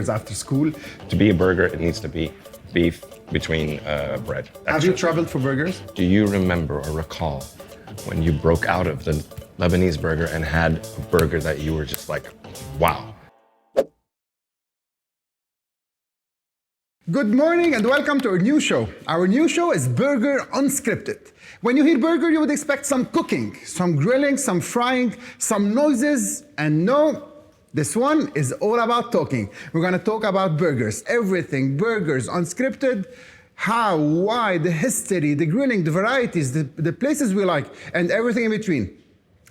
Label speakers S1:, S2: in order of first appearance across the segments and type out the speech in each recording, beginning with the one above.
S1: burgers after school.
S2: To be a burger, it needs to be beef between bread.
S1: Have you traveled for burgers?
S2: Do you remember or recall when you broke out of the Lebanese burger and had a burger that you were just like, wow?
S1: Good morning and welcome to our new show. Our new show is Burger Unscripted. When you hear burger, you would expect some cooking, some grilling, some frying, some noises, and no, this one is all about talking. We're gonna talk about burgers, everything burgers, unscripted, how, why, the history, the grilling, the varieties, the places we like, and everything in between.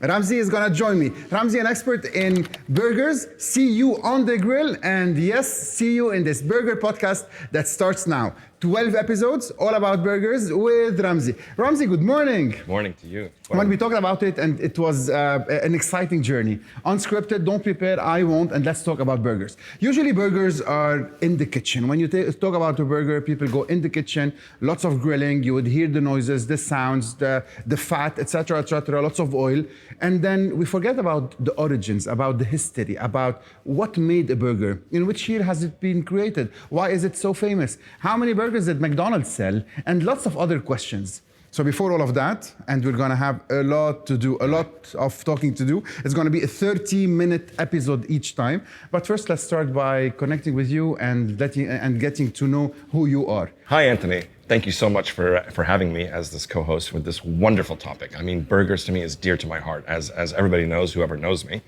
S1: Ramsey is gonna join me. Ramsey, an expert in burgers. See you on the grill, and yes, see you in this burger podcast that starts now. 12 episodes, all about burgers with Ramsey. Ramsey, good morning.
S2: Good morning to you.
S1: When we talked about it, and it was an exciting journey. Unscripted, don't prepare, I won't, and let's talk about burgers. Usually burgers are in the kitchen. When you talk about a burger, people go in the kitchen, lots of grilling, you would hear the noises, the sounds, the fat, etc., lots of oil. And then we forget about the origins, about the history, about what made a burger, in which year has it been created, why is it so famous, how many burgers did McDonald's sell, and lots of other questions. So before all of that, and we're gonna have a lot to do, a lot of talking to do. It's gonna be a 30-minute episode each time. But first, let's start by connecting with you and getting to know who you are.
S2: Hi, Anthony. Thank you so much for having me as this co-host with this wonderful topic. I mean, burgers to me is dear to my heart, as everybody knows, whoever knows me.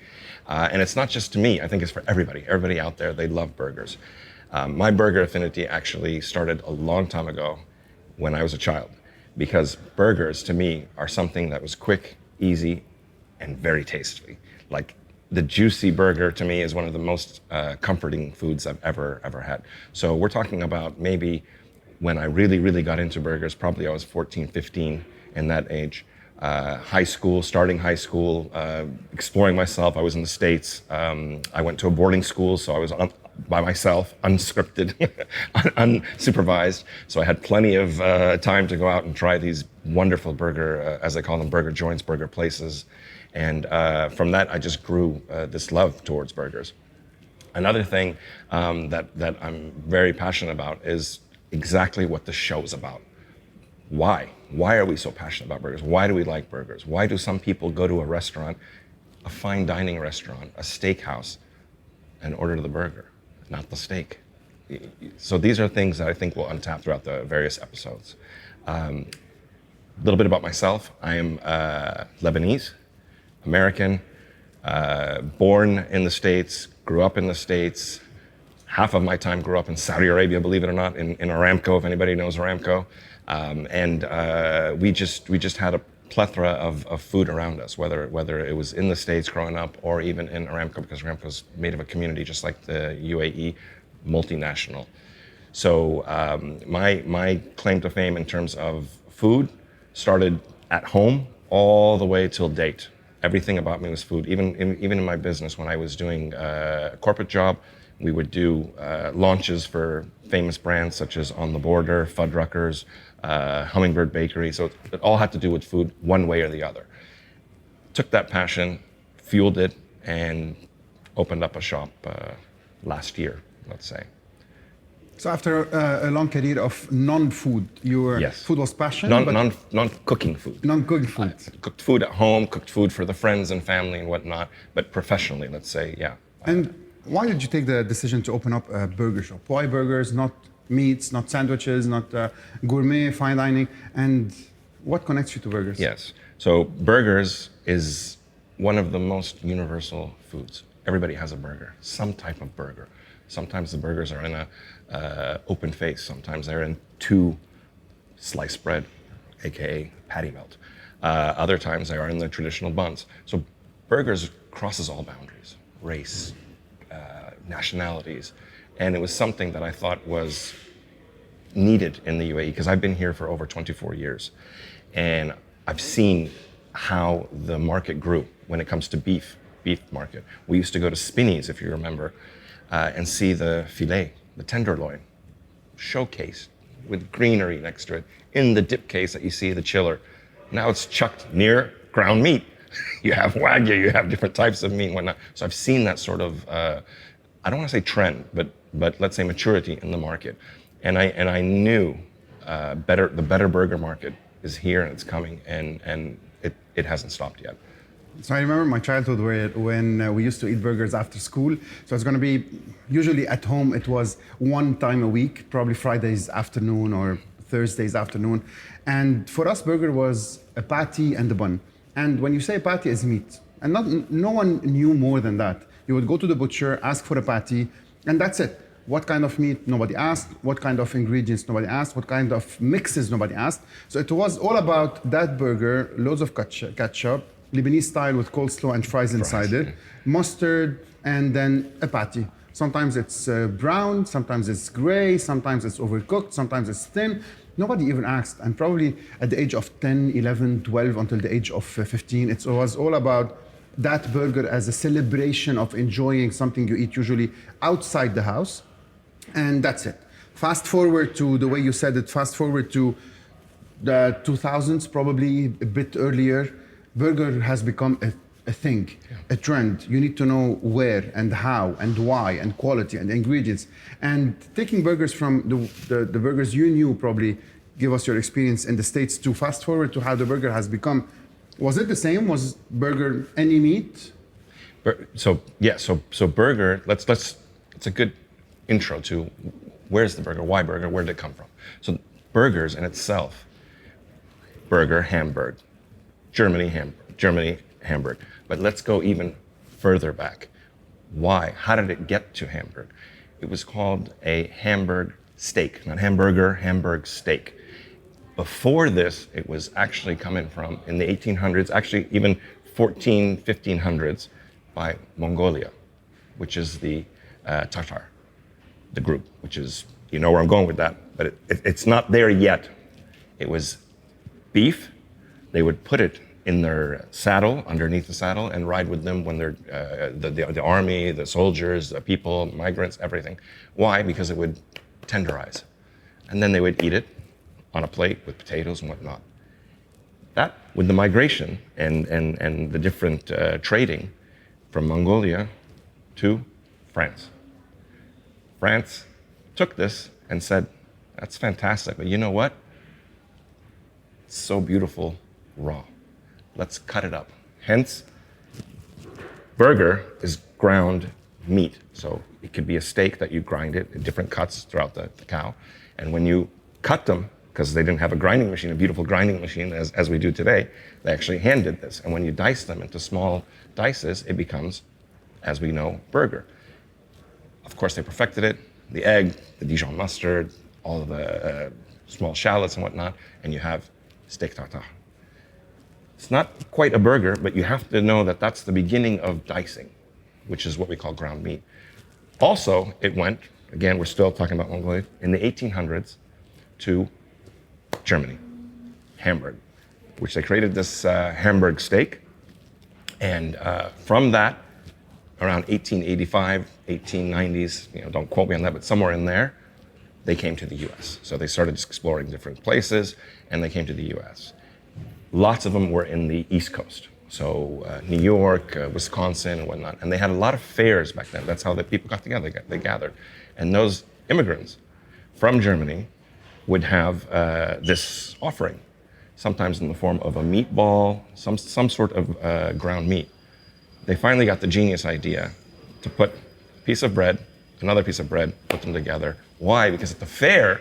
S2: And it's not just to me, I think it's for everybody. Everybody out there, they love burgers. My burger affinity actually started a long time ago when I was a child, because burgers to me are something that was quick, easy, and very tasty. Like the juicy burger to me is one of the most comforting foods I've ever had. So we're talking about maybe when I really got into burgers, probably I was 14, 15 in that age. Starting high school, exploring myself. I was in the States. I went to a boarding school, so I was by myself, unscripted, unsupervised. So I had plenty of time to go out and try these wonderful burger, as I call them, burger joints, burger places. And from that, I just grew this love towards burgers. Another thing that I'm very passionate about is exactly what the show is about. Why? Why are we so passionate about burgers? Why do we like burgers? Why do some people go to a restaurant, a fine dining restaurant, a steakhouse, and order the burger, not the steak? So these are things that I think we'll untap throughout the various episodes. A little bit about myself. I am Lebanese, American, born in the States, grew up in the States. Half of my time grew up in Saudi Arabia, believe it or not, in Aramco, if anybody knows Aramco. We just had a plethora of food around us, whether it was in the States growing up or even in Aramco, because Aramco's made of a community just like the UAE, multinational. So my claim to fame in terms of food started at home all the way till date. Everything about me was food. Even in my business, when I was doing a corporate job, we would do launches for famous brands such as On the Border, Fuddruckers, Hummingbird Bakery. So it all had to do with food one way or the other. Took that passion, fueled it, and opened up a shop last year, let's say.
S1: So after a long career of non-food, your
S2: Yes.
S1: food was passion?
S2: Non-cooking food.
S1: Non-cooking food.
S2: Cooked food at home, cooked food for the friends and family and whatnot, but professionally, let's say, yeah.
S1: And why did you take the decision to open up a burger shop? Why burgers, not meats, not sandwiches, not gourmet, fine dining? And what connects you to burgers?
S2: Yes. So burgers is one of the most universal foods. Everybody has a burger, some type of burger. Sometimes the burgers are in a open face. Sometimes they're in two sliced bread, AKA patty melt. Other times they are in the traditional buns. So burgers crosses all boundaries, race, nationalities. And it was something that I thought was needed in the UAE, because I've been here for over 24 years. And I've seen how the market grew when it comes to beef market. We used to go to Spinneys, if you remember, and see the filet, the tenderloin, showcased with greenery next to it, in the dip case that you see the chiller. Now it's chucked near ground meat. You have Wagyu, you have different types of meat and whatnot. So I've seen that sort of I don't want to say trend, but let's say maturity in the market. And I knew the better burger market is here and it's coming, and it hasn't stopped yet.
S1: So I remember my childhood when we used to eat burgers after school. So it's going to be usually at home. It was one time a week, probably Fridays afternoon or Thursdays afternoon. And for us, burger was a patty and a bun. And when you say patty, it's meat. And no one knew more than that. You would go to the butcher, ask for a patty, and that's it. What kind of meat? Nobody asked. What kind of ingredients? Nobody asked. What kind of mixes? Nobody asked. So it was all about that burger, loads of ketchup, Lebanese style with coleslaw and fries inside it, mustard, and then a patty. Sometimes it's brown, sometimes it's gray, sometimes it's overcooked, sometimes it's thin. Nobody even asked. And probably at the age of 10, 11, 12, until the age of 15, it was all about that burger as a celebration of enjoying something you eat usually outside the house. And that's it. Fast forward to the way you said it, fast forward to the 2000s, probably a bit earlier. Burger has become a thing, a trend. You need to know where and how and why and quality and ingredients. And taking burgers from the burgers you knew, probably give us your experience in the States, to fast forward to how the burger has become. Was it the same? Was burger any meat?
S2: So burger, it's a good intro to where's the burger, why burger, where did it come from? So burgers in itself, burger, Hamburg. Germany, Hamburg. But let's go even further back. Why? How did it get to Hamburg? It was called a Hamburg steak, not hamburger, Hamburg steak. Before this, it was actually coming from, in the 1800s, actually even 1500s, by Mongolia, which is the Tatar, the group, which is, you know where I'm going with that, but it's not there yet. It was beef. They would put it in their saddle, underneath the saddle, and ride with them when they're the army, the soldiers, the people, migrants, everything. Why? Because it would tenderize. And then they would eat it on a plate with potatoes and whatnot. That, with the migration and the different trading from Mongolia to France. France took this and said, that's fantastic, but you know what? It's so beautiful raw. Let's cut it up. Hence, burger is ground meat. So it could be a steak that you grind it in different cuts throughout the cow. And when you cut them, because they didn't have a grinding machine, a beautiful grinding machine as we do today, they actually hand did this. And when you dice them into small dices, it becomes, as we know, burger. Of course, they perfected it. The egg, the Dijon mustard, all of the small shallots and whatnot, and you have steak tartare. It's not quite a burger, but you have to know that that's the beginning of dicing, which is what we call ground meat. Also, it went, again, we're still talking about Mongolia, in the 1800s to Germany, Hamburg, which they created this Hamburg steak. And from that, around 1885, 1890s, don't quote me on that, but somewhere in there, they came to the US. So they started just exploring different places, and they came to the US. Lots of them were in the East Coast. So New York, Wisconsin, and whatnot. And they had a lot of fairs back then. That's how the people got together, they gathered. And those immigrants from Germany would have this offering, sometimes in the form of a meatball, some sort of ground meat. They finally got the genius idea to put a piece of bread, another piece of bread, put them together. Why? Because at the fair,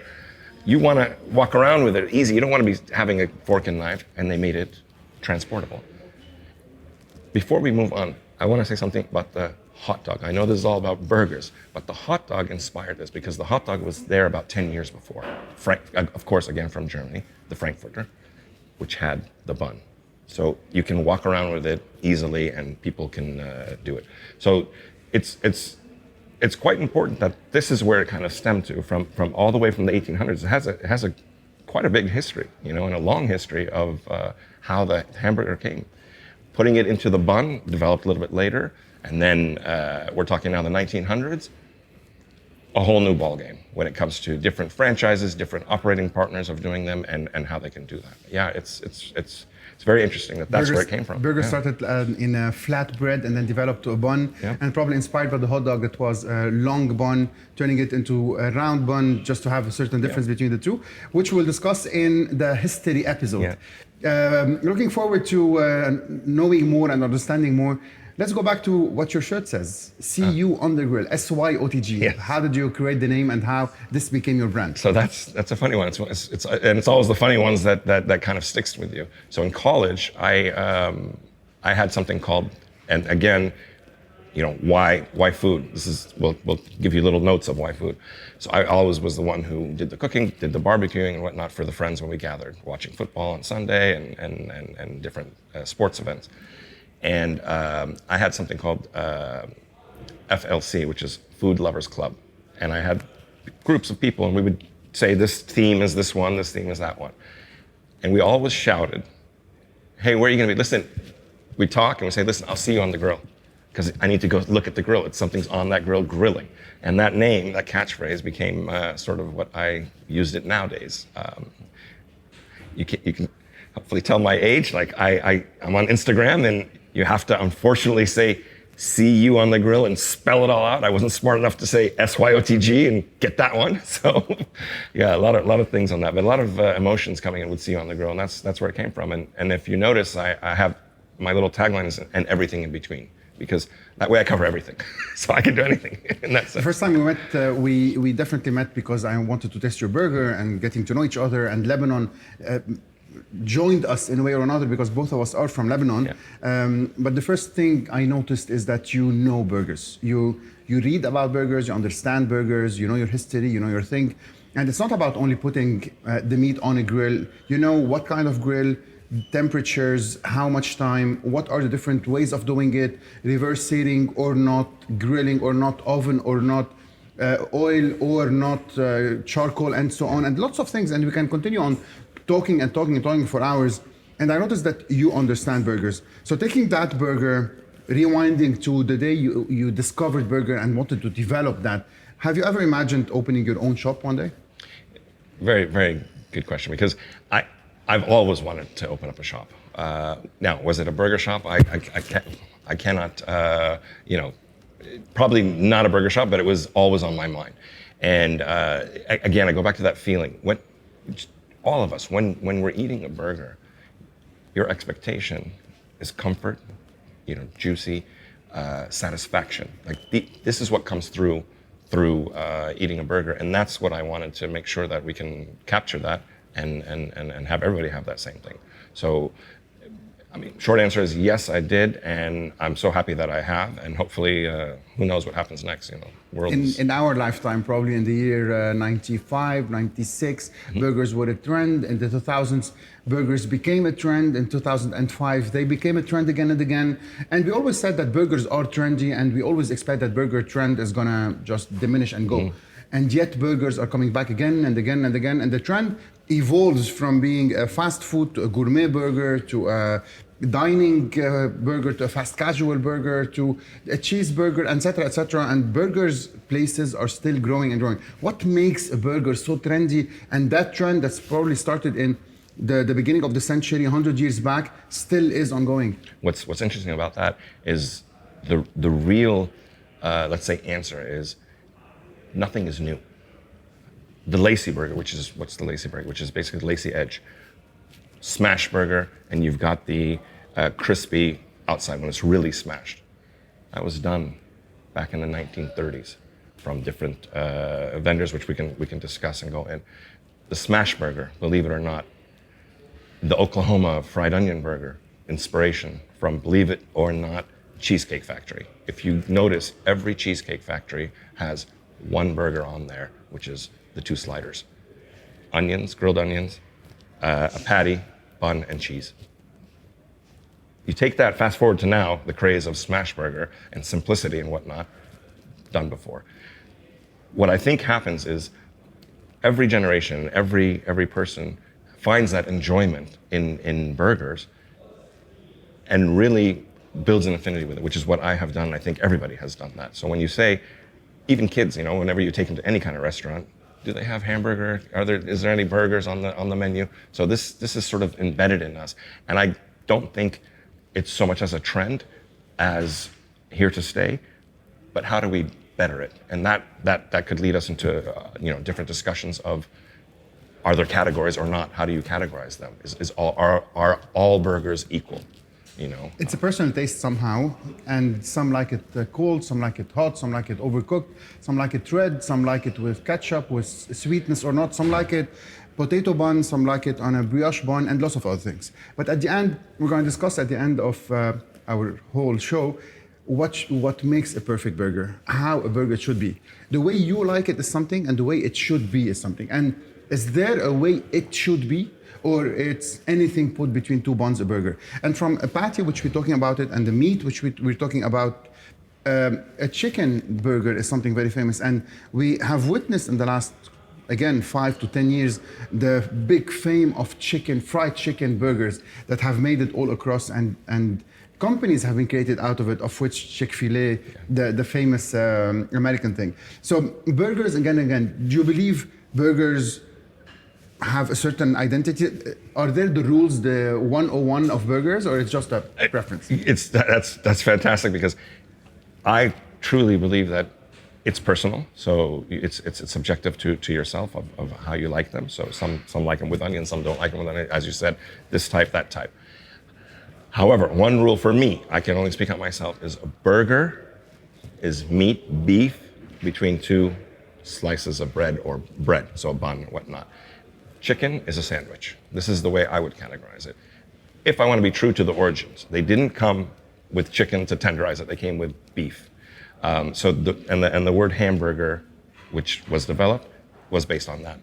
S2: you want to walk around with it easy. You don't want to be having a fork and knife, and they made it transportable. Before we move on, I want to say something about the hot dog. I know this is all about burgers, but the hot dog inspired this because the hot dog was there about 10 years before. Of course, again, from Germany, the Frankfurter, which had the bun. So you can walk around with it easily, and people can do it. So it's quite important that this is where it kind of stemmed to, from all the way from the 1800s. It has a quite a big history, and a long history of how the hamburger came. Putting it into the bun developed a little bit later, and then we're talking now the 1900s, a whole new ballgame when it comes to different franchises, different operating partners of doing them, and how they can do that. Yeah, it's it's very interesting that that's where it came from.
S1: Burgers started in a flat bread and then developed to a bun, and probably inspired by the hot dog that was a long bun, turning it into a round bun just to have a certain difference between the two, which we'll discuss in the history episode. Looking forward to knowing more and understanding more. Let's go back to what your shirt says. See you on the grill, SYOTG.
S2: Yes.
S1: How did you create the name and how this became your brand?
S2: So that's a funny one. It's always the funny ones that kind of sticks with you. So in college, I had something called, and again, why food? We'll give you little notes of why food. So I always was the one who did the cooking, did the barbecuing and whatnot for the friends when we gathered, watching football on Sunday and different sports events. And I had something called FLC, which is Food Lovers Club. And I had groups of people, and we would say, this theme is this one, this theme is that one. And we always shouted, hey, where are you going to be? Listen, we talk and we say, listen, I'll see you on the grill, because I need to go look at the grill. Something's on that grill grilling. And that name, that catchphrase became sort of what I used it nowadays. You can hopefully tell my age. Like I'm on Instagram, and you have to unfortunately say, see you on the grill and spell it all out. I wasn't smart enough to say SYOTG and get that one. So yeah, a lot of things on that, but a lot of emotions coming in with see you on the grill, and that's where it came from. And if you notice, I have my little tagline is and everything in between, because that way I cover everything. So I can do anything in that sense.
S1: The first time we met, we definitely met because I wanted to taste your burger and getting to know each other, and Lebanon joined us in a way or another because both of us are from Lebanon. But the first thing I noticed is that you know burgers. You read about burgers, you understand burgers, you know your history, you know your thing. And it's not about only putting the meat on a grill. You know what kind of grill, temperatures, how much time, what are the different ways of doing it, reverse searing or not, grilling or not, oven or not, oil or not, charcoal, and so on, and lots of things. And we can continue on talking for hours. And I noticed that you understand burgers. So taking that burger, rewinding to the day you discovered burger and wanted to develop that, have you ever imagined opening your own shop one day?
S2: Very, very good question, because I've always wanted to open up a shop. Now, was it a burger shop? I cannot, probably not a burger shop, but it was always on my mind. And again, I go back to that feeling. All of us, when we're eating a burger, your expectation is comfort, juicy, satisfaction. Like this is what comes through eating a burger, and that's what I wanted to make sure that we can capture that and have everybody have that same thing. So, I mean, short answer is yes, I did, and I'm so happy that I have, and hopefully, who knows what happens next,
S1: In our lifetime, probably in the year 95, 96, burgers were a trend. In the 2000s, burgers became a trend. In 2005, they became a trend again and again. And we always said that burgers are trendy, and we always expect that burger trend is gonna just diminish and go. And yet burgers are coming back again and again and again, and the trend evolves from being a fast food to a gourmet burger to a dining burger to a fast casual burger to a cheeseburger, etc., etc. And burgers places are still growing and growing. What makes a burger so trendy? And that trend that's probably started in the beginning of the century, 100 years back, still is ongoing.
S2: What's interesting about that is the real, let's say, answer is nothing is new. The lacy burger, what's the lacy burger? Which is basically the lacy edge. Smash burger, and you've got the crispy outside when it's really smashed. That was done back in the 1930s from different vendors, which we can discuss and go in. The smash burger, believe it or not, the Oklahoma fried onion burger, inspiration from, believe it or not, Cheesecake Factory. If you notice, every Cheesecake Factory has one burger on there, which is the two sliders. Onions, grilled onions, a patty, bun, and cheese. You take that, fast forward to now, the craze of smash burger and simplicity and whatnot, done before. What I think happens is every generation, every person finds that enjoyment in burgers and really builds an affinity with it, which is what I have done. I think everybody has done that. So when you say, even kids, whenever you take them to any kind of restaurant, do they have hamburger? Is there any burgers on the menu? So this is sort of embedded in us. And don't think it's so much as a trend as here to stay, but how do we better it? And that could lead us into different discussions of, are there categories or not? How do you categorize them? Are all burgers equal?
S1: It's a personal taste somehow, and some like it cold, some like it hot, some like it overcooked, some like it red, some like it with ketchup, with sweetness or not, some like it potato bun, some like it on a brioche bun, and lots of other things. But at the end, we're going to discuss at the end of our whole show what makes a perfect burger, how a burger should be. The way you like it is something, and the way it should be is something. And is there a way it should be, or it's anything put between two buns a burger? And from a patty, which we're talking about it, and the meat, which we're talking about, a chicken burger is something very famous. And we have witnessed in the last, again, 5 to 10 years, the big fame of fried chicken burgers that have made it all across, and companies have been created out of it, of which Chick-fil-A, the famous American thing. So burgers, again, do you believe burgers have a certain identity? Are there the rules, the 101 of burgers, or it's just a preference?
S2: That's fantastic, because I truly believe that it's personal. So it's subjective to yourself of how you like them. So some like them with onion, some don't like them with onion. As you said, this type, that type. However, one rule for me, I can only speak on myself, is a burger is meat, beef, between two slices of bread, or bread, so a bun or whatnot. Chicken is a sandwich. This is the way I would categorize it. If I want to be true to the origins, they didn't come with chicken to tenderize it. They came with beef. So the word hamburger, which was developed, was based on that.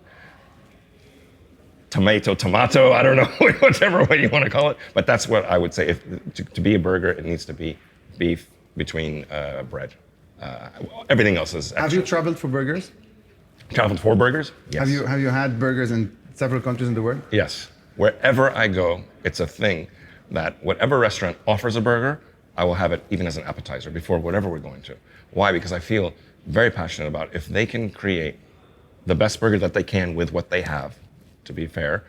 S2: Tomato, I don't know, whichever way you want to call it. But that's what I would say. To be a burger, it needs to be beef between bread. Everything else is extra.
S1: Have you traveled for burgers?
S2: Traveled for burgers? Yes.
S1: Have you had burgers in several countries in the world?
S2: Yes. Wherever I go, it's a thing that whatever restaurant offers a burger, I will have it even as an appetizer before whatever we're going to. Why? Because I feel very passionate about, if they can create the best burger that they can with what they have, to be fair,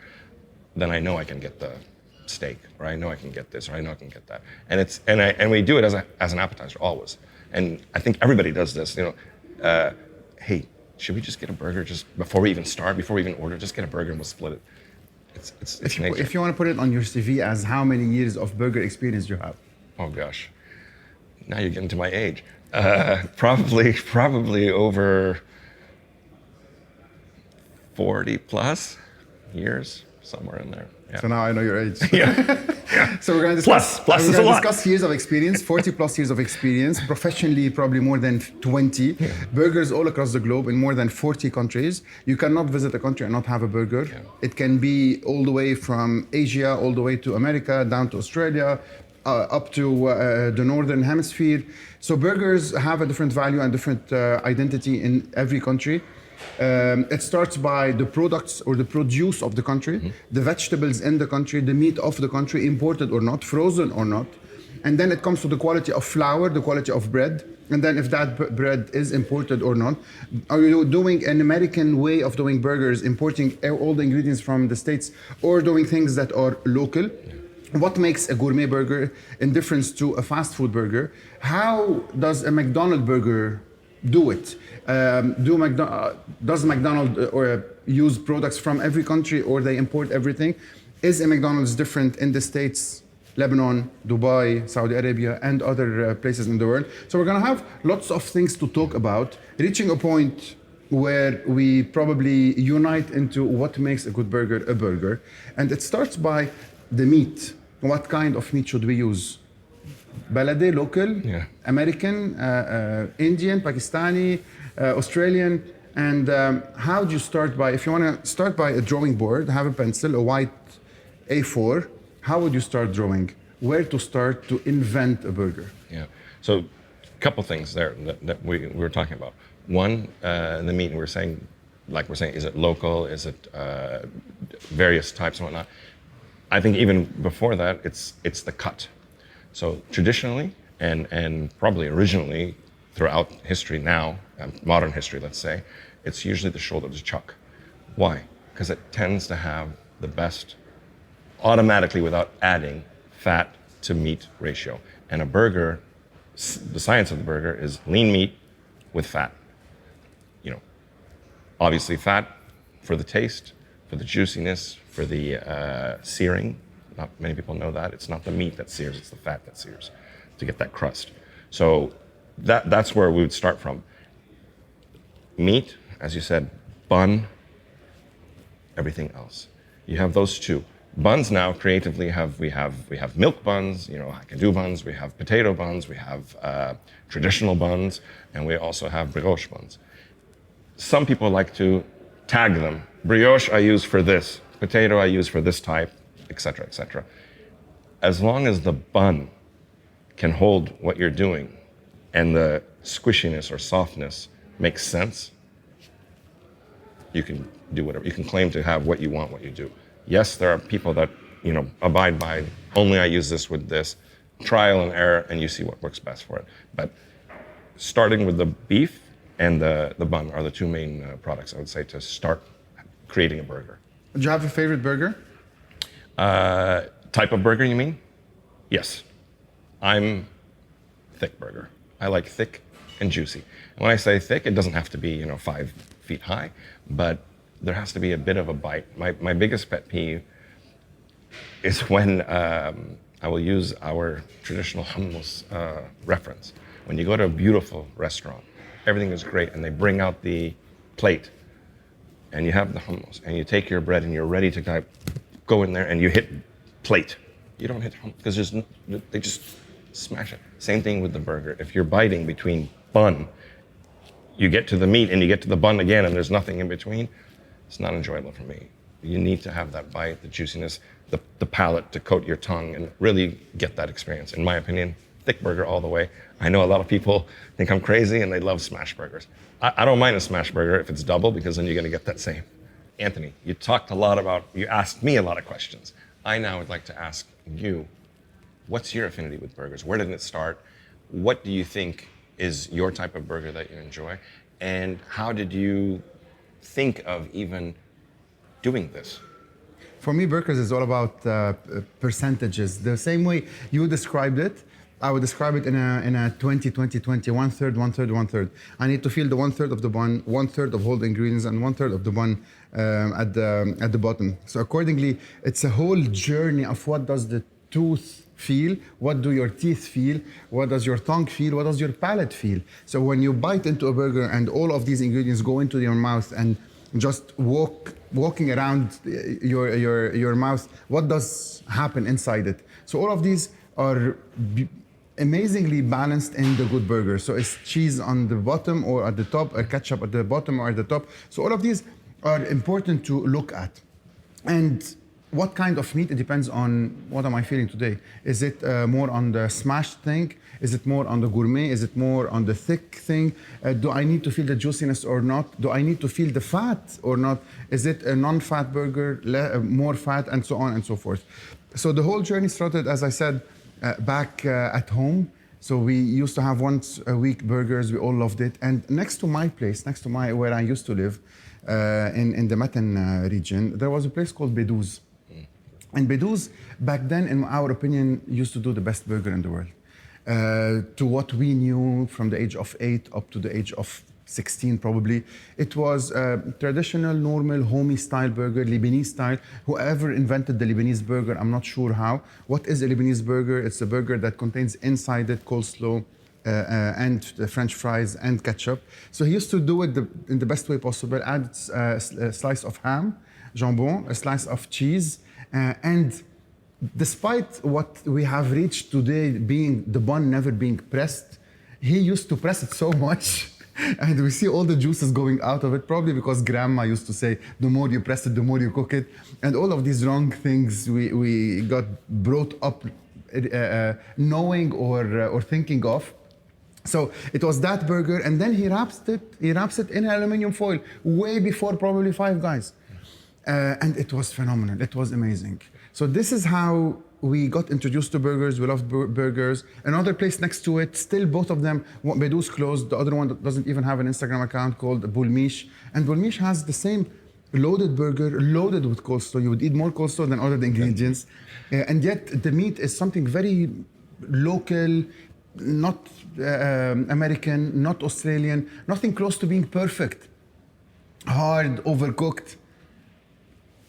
S2: then I know I can get the steak, or I know I can get this, or I know I can get that. And we do it as an appetizer always. And I think everybody does this. Hey, should we just get a burger just before we even start, before we even order? Just get a burger and we'll split it. It's nature.
S1: If you want to put it on your CV as how many years of burger experience you have?
S2: Oh gosh, now you're getting to my age. Probably over 40 plus years, somewhere in there. Yeah.
S1: So now I know your age.
S2: Yeah.
S1: So we're going to discuss years of experience, 40 plus years of experience, professionally probably more than 20, burgers all across the globe in more than 40 countries. You cannot visit a country and not have a burger. Yeah. It can be all the way from Asia, all the way to America, down to Australia, up to the Northern Hemisphere. So burgers have a different value and different identity in every country. It starts by the products or the produce of the country, the vegetables in the country, the meat of the country, imported or not, frozen or not. And then it comes to the quality of flour, the quality of bread. And then if that bread is imported or not. Are you doing an American way of doing burgers, importing all the ingredients from the States, or doing things that are local? What makes a gourmet burger in difference to a fast food burger? How does a McDonald's burger do it? Does McDonald's use products from every country, or they import everything? Is a McDonald's different in the States, Lebanon, Dubai, Saudi Arabia, and other places in the world? So we're gonna have lots of things to talk about, reaching a point where we probably unite into what makes a good burger a burger. And it starts by the meat. What kind of meat should we use? Baladi, local, American, Indian, Pakistani, Australian. And how do you start by, if you want to start by a drawing board, have a pencil, a white A4, how would you start drawing? Where to start to invent a burger?
S2: Yeah, so a couple things there that we were talking about. One, the meat, we're saying, is it local? Is it various types and whatnot? I think even before that, it's the cut. So traditionally, and probably originally throughout history now, modern history, let's say, it's usually the shoulder, the chuck. Why? Because it tends to have the best, automatically without adding, fat to meat ratio. And a burger, the science of the burger is lean meat with fat. You know, obviously fat for the taste, for the juiciness, for the searing. Not many people know that. It's not the meat that sears, it's the fat that sears to get that crust. So that's where we would start from. Meat, as you said, bun, everything else. You have those two. Buns now creatively we have milk buns, you know, I can do buns, we have potato buns, we have traditional buns, and we also have brioche buns. Some people like to tag them. Brioche I use for this, potato I use for this type, etc., etc. As long as the bun can hold what you're doing and the squishiness or softness makes sense, you can do whatever. You can claim to have what you want, what you do. Yes, there are people that, you know, abide by only I use this with this, trial and error, and you see what works best for it. But starting with the beef and the bun are the two main products, I would say, to start creating a burger.
S1: Do you have a favorite burger?
S2: Type of burger, you mean? Yes. I'm thick burger. I like thick and juicy. And when I say thick, it doesn't have to be, you know, 5 feet high, but there has to be a bit of a bite. My biggest pet peeve is when I will use our traditional hummus reference. When you go to a beautiful restaurant, everything is great, and they bring out the plate, and you have the hummus, and you take your bread, and you're ready to kind of go in there, and you hit plate. You don't hit hummus, because they just smash it. Same thing with the burger. If you're biting between bun, you get to the meat, and you get to the bun again, and there's nothing in between, it's not enjoyable for me. You need to have that bite, the juiciness, the palate to coat your tongue and really get that experience. In my opinion, thick burger all the way. I know a lot of people think I'm crazy and they love smash burgers. I don't mind a smash burger if it's double, because then you're gonna get that same. Anthony, you asked me a lot of questions. I now would like to ask you, what's your affinity with burgers? Where did it start? What do you think is your type of burger that you enjoy? And how did you think of even doing this?
S1: For me, burgers is all about percentages. The same way you described it, I would describe it in a 20-20-20, 1/3, 1/3, 1/3. I need to feel the 1/3 of the bun, 1/3 of all the ingredients, and 1/3 of the bun at the bottom. So accordingly, it's a whole journey of what does the tooth feel, what do your teeth feel, what does your tongue feel, what does your palate feel. So when you bite into a burger and all of these ingredients go into your mouth and just walking around your mouth, what does happen inside it? So all of these are amazingly balanced in the good burger. So it's cheese on the bottom or at the top, or ketchup at the bottom or at the top. So all of these are important to look at. And what kind of meat? It depends on what am I feeling today. Is it more on the smashed thing? Is it more on the gourmet? Is it more on the thick thing? Do I need to feel the juiciness or not? Do I need to feel the fat or not? Is it a non-fat burger, more fat, and so on and so forth? So the whole journey started, as I said, back at home. So we used to have once a week burgers. We all loved it. And next to my place, where I used to live, in the Matan region, there was a place called Bedouz. And Bedouz, back then, in our opinion, used to do the best burger in the world. To what we knew from the age of 8 up to the age of 16 probably, it was a traditional, normal, homey style burger, Lebanese style. Whoever invented the Lebanese burger, I'm not sure how. What is a Lebanese burger? It's a burger that contains inside it coleslaw and French fries and ketchup. So he used to do it in the best way possible. Add a slice of ham, jambon, a slice of cheese, and despite what we have reached today, being the bun never being pressed, he used to press it so much, and we see all the juices going out of it, probably because grandma used to say, the more you press it, the more you cook it, and all of these wrong things we got brought up knowing or thinking of. So it was that burger, and then he wraps it in aluminum foil, way before probably Five Guys. And it was phenomenal. It was amazing. So this is how we got introduced to burgers. We loved burgers. Another place next to it, still both of them, Bedouz closed. The other one doesn't even have an Instagram account, called Bulmish. And Bulmish has the same loaded burger, loaded with coleslaw. You would eat more coleslaw than other ingredients. And yet the meat is something very local, not American, not Australian, nothing close to being perfect. Hard, overcooked.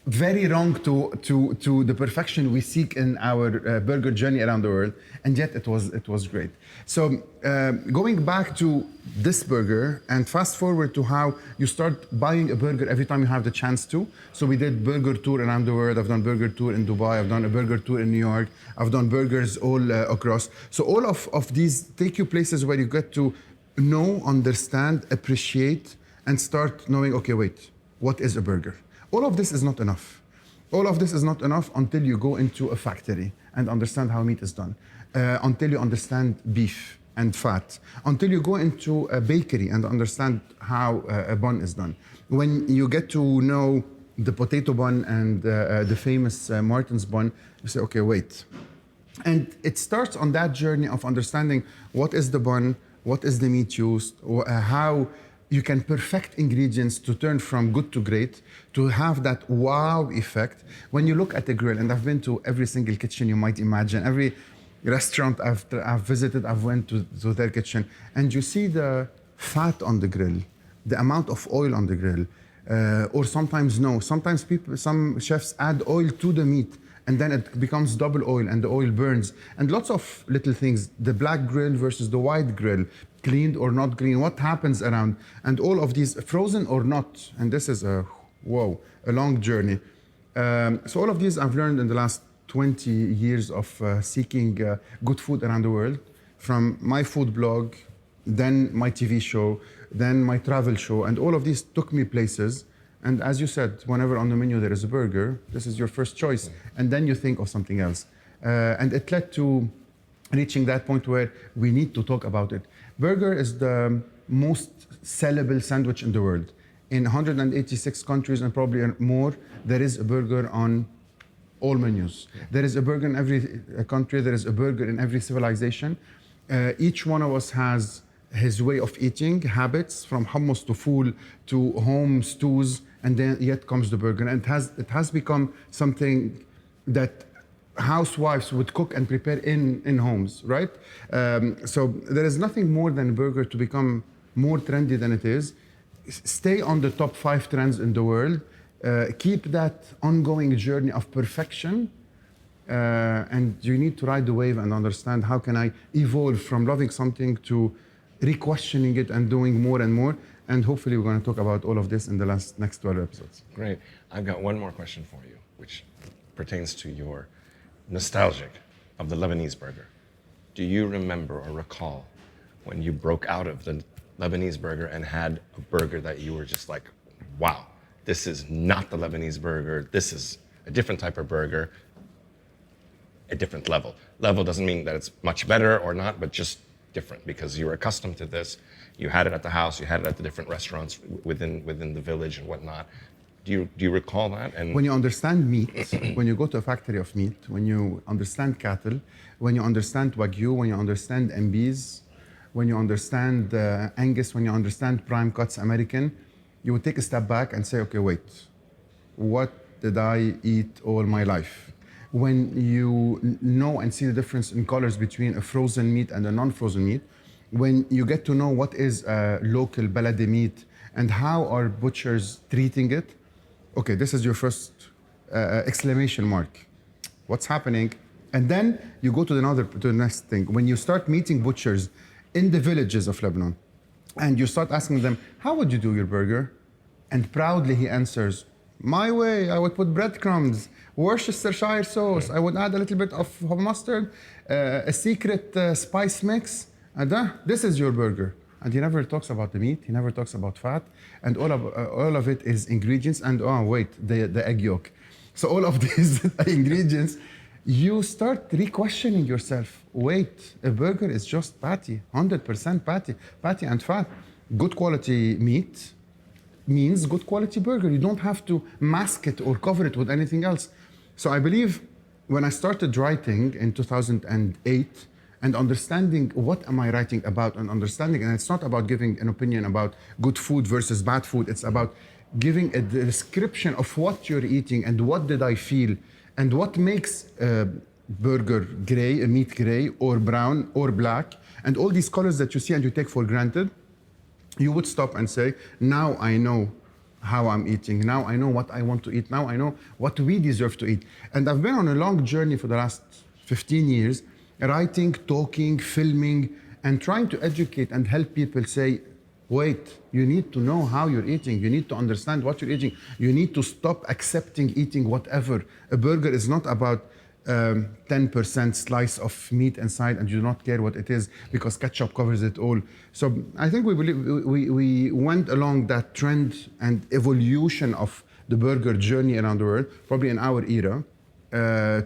S1: Very wrong to the perfection we seek in our burger journey around the world, and yet it was great. So going back to this burger and fast forward to how you start buying a burger every time you have the chance to. So we did burger tour around the world. I've done burger tour in Dubai. I've done a burger tour in New York. I've done burgers all across. So all of these take you places where you get to know, understand, appreciate, and start knowing, okay, wait, what is a burger? All of this is not enough. All of this is not enough until you go into a factory and understand how meat is done, until you understand beef and fat, until you go into a bakery and understand how a bun is done. When you get to know the potato bun and the famous Martin's bun, you say, okay, wait. And it starts on that journey of understanding what is the bun, what is the meat used, how you can perfect ingredients to turn from good to great, to have that wow effect. When you look at the grill, and I've been to every single kitchen you might imagine, every restaurant I've visited, I've went to their kitchen, and you see the fat on the grill, the amount of oil on the grill, or sometimes no. Sometimes some chefs add oil to the meat, and then it becomes double oil and the oil burns. And lots of little things, the black grill versus the white grill, cleaned or not clean, what happens around, and all of these, frozen or not, and this is a long journey. So all of these I've learned in the last 20 years of seeking good food around the world, from my food blog, then my TV show, then my travel show, and all of these took me places. And as you said, whenever on the menu there is a burger, this is your first choice, and then you think of something else. And it led to reaching that point where we need to talk about it. Burger is the most sellable sandwich in the world. In 186 countries and probably more, there is a burger on all menus. There is a burger in every country, there is a burger in every civilization. Each one of us has his way of eating, habits, from hummus to fool to home stews, and then yet comes the burger. And it has become something that housewives would cook and prepare in homes, right? So there is nothing more than burger to become more trendy than it is. Stay on the top 5 trends in the world. Keep that ongoing journey of perfection. And you need to ride the wave and understand how can I evolve from loving something to re-questioning it and doing more and more. And hopefully we're going to talk about all of this in the next 12 episodes.
S2: Great. I've got one more question for you, which pertains to your nostalgic of the Lebanese burger. Do you remember or recall when you broke out of the Lebanese burger and had a burger that you were just like, wow, this is not the Lebanese burger, this is a different type of burger, a different level. Level doesn't mean that it's much better or not, but just different, because you were accustomed to this, you had it at the house, you had it at the different restaurants within the village and whatnot. Do you recall that? And
S1: when you understand meat, when you go to a factory of meat, when you understand cattle, when you understand Wagyu, when you understand MBs, when you understand Angus, when you understand prime cuts American, you would take a step back and say, okay, wait, what did I eat all my life? When you know and see the difference in colors between a frozen meat and a non-frozen meat, when you get to know what is a local baladi meat and how are butchers treating it, okay, this is your first exclamation mark. What's happening? And then you go to the next thing. When you start meeting butchers in the villages of Lebanon, and you start asking them, how would you do your burger? And proudly he answers, my way, I would put breadcrumbs, Worcestershire sauce, I would add a little bit of mustard, a secret spice mix, and this is your burger. And he never talks about the meat, he never talks about fat, and all of it is ingredients, and oh wait, the egg yolk. So all of these ingredients, you start re-questioning yourself. Wait, a burger is just patty, 100% patty and fat. Good quality meat means good quality burger. You don't have to mask it or cover it with anything else. So I believe when I started writing in 2008, and understanding what am I writing about, and understanding, and it's not about giving an opinion about good food versus bad food, it's about giving a description of what you're eating and what did I feel and what makes a burger gray, a meat gray or brown or black, and all these colors that you see and you take for granted, you would stop and say, now I know how I'm eating. Now I know what I want to eat. Now I know what we deserve to eat. And I've been on a long journey for the last 15 years, writing, talking, filming, and trying to educate and help people say, wait, you need to know how you're eating. You need to understand what you're eating. You need to stop accepting eating whatever. A burger is not about 10% slice of meat inside and you do not care what it is because ketchup covers it all. So I think we went along that trend and evolution of the burger journey around the world, probably in our era,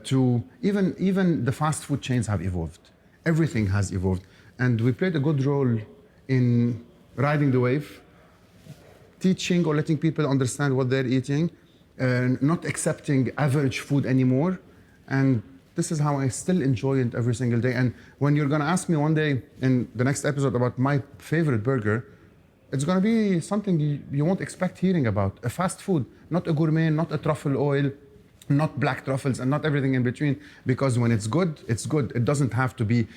S1: to even the fast food chains have evolved. Everything has evolved. And we played a good role in riding the wave, teaching or letting people understand what they're eating, not accepting average food anymore. And this is how I still enjoy it every single day. And when you're gonna ask me one day in the next episode about my favorite burger, it's gonna be something you won't expect hearing about. A fast food, not a gourmet, not a truffle oil, not black truffles, and not everything in between. Because when it's good, it's good. It doesn't have to be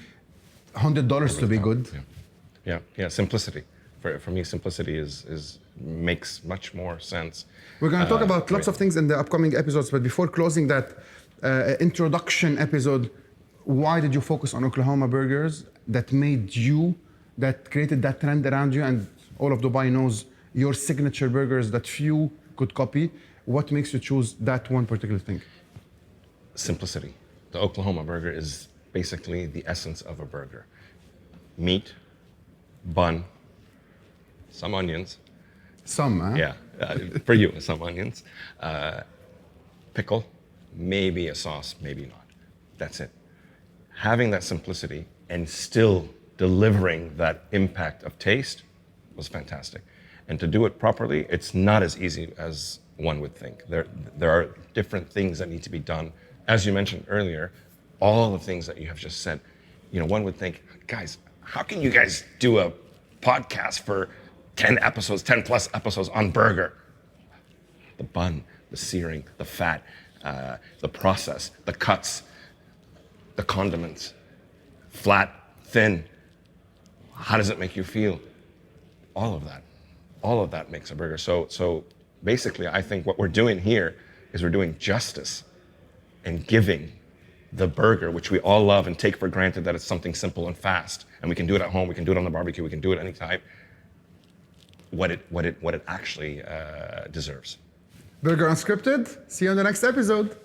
S1: $100 to be good.
S2: Yeah. Simplicity. For me, simplicity makes much more sense.
S1: We're gonna talk about lots of things in the upcoming episodes, but before closing that introduction episode, why did you focus on Oklahoma burgers that created that trend around you, and all of Dubai knows your signature burgers that few could copy? What makes you choose that one particular thing?
S2: Simplicity. The Oklahoma burger is basically the essence of a burger. Meat, bun, some onions.
S1: Some, huh?
S2: Yeah, for you, some onions. Pickle, maybe a sauce, maybe not. That's it. Having that simplicity and still delivering that impact of taste was fantastic. And to do it properly, it's not as easy as one would think. There are different things that need to be done. As you mentioned earlier, all the things that you have just said, one would think, guys, how can you guys do a podcast for 10 plus episodes on burger? The bun, the searing, the fat, the process, the cuts, the condiments, flat, thin. How does it make you feel? All of that makes a burger. So basically, I think what we're doing here is we're doing justice and giving the burger, which we all love and take for granted that it's something simple and fast, and we can do it at home, we can do it on the barbecue, we can do it anytime, what it actually deserves.
S1: Burger Unscripted. See you on the next episode.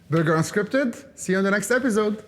S1: Burger Unscripted. See you on the next episode.